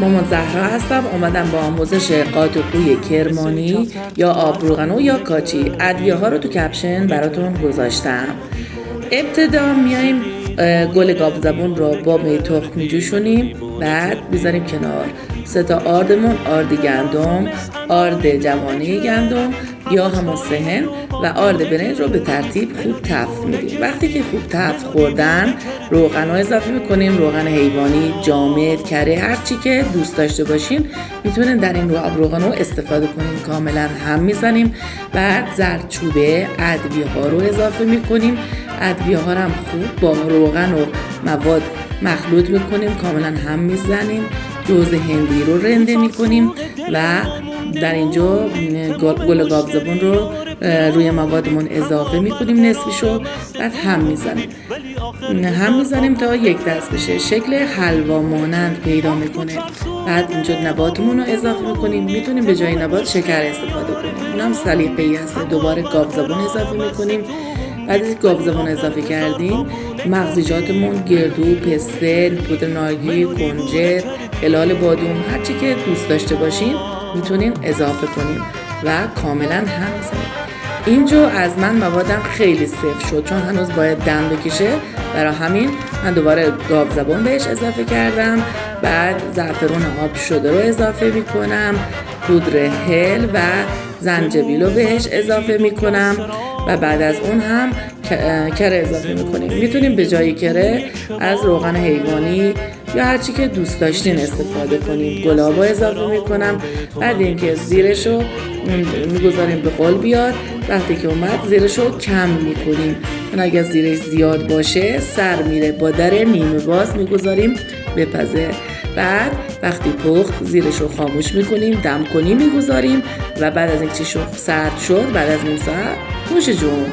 مامان زهرا هستم. اومدم با آموزش قاطقوی کرمانی یا آب روغنو یا کاچی. ادویه ها رو تو کپشن براتون گذاشتم. ابتدا میایم گل گاو زبون رو با می تخم میجوشونیم، بعد میذاریم کنار. 3 تا آردمون، آرد گندم، آرد جوانه گندم یا همون سهن و آرد برنج رو به ترتیب خوب تفت میدیم. وقتی که خوب تفت خوردن روغن رو اضافه میکنیم. روغن حیوانی، جامد، کره، هر چی که دوست داشته باشین میتونین در این آب روغن رو استفاده کنیم. کاملا هم میزنیم. بعد زردچوبه ادویه ها رو اضافه میکنیم. ادویه ها رو هم خوب با روغن و مواد مخلوط میکنیم. کاملا هم میزنیم. جوز هندی رو رنده میکنیم و در اینجا گل گاو زبون رو روی موادمون اضافه میکنیم، نصفشو. بعد هم میزنیم تا یک دست بشه، شکل حلوا مانند پیدا میکنه. بعد اینجا نباتمون رو اضافه میکنیم. میتونیم به جای نبات شکر استفاده کنیم، اونم سلیقه‌ای هست. دوباره گاو زبون اضافه میکنیم. بعد از گاو زبون اضافه کردیم مغزیجاتمون، گردو، پسته، پودر نارگیل، کنجد، هلال بادوم، هر چی که دوست داشته باشین میتونین اضافه کنیم و کاملا هم بزنیم. اینجا از من موادم خیلی سفت شد چون هنوز باید دم بکشه، برای همین من دوباره گاو زبون بهش اضافه کردم. بعد زعفرون آب شده رو اضافه میکنم، پودر هل و زنجبیل رو بهش اضافه میکنم و بعد از اون هم کره اضافه میکنیم. میتونیم به جای کره از روغن حیوانی یا هر چی که دوست داشتین استفاده کنیم. گلابا اضافه میکنم. بعد اینکه زیرشو میگذاریم به قل بیاد. وقتی که اومد زیرشو کم میکنیم، چون اگر زیرش زیاد باشه سر میره. با در نیمه باز میگذاریم بپزه. بعد وقتی پخت زیرشو خاموش میکنیم، دم کنیم میگذاریم و بعد از اینکه سرد شد بعد از نیم ساعت نوش جون.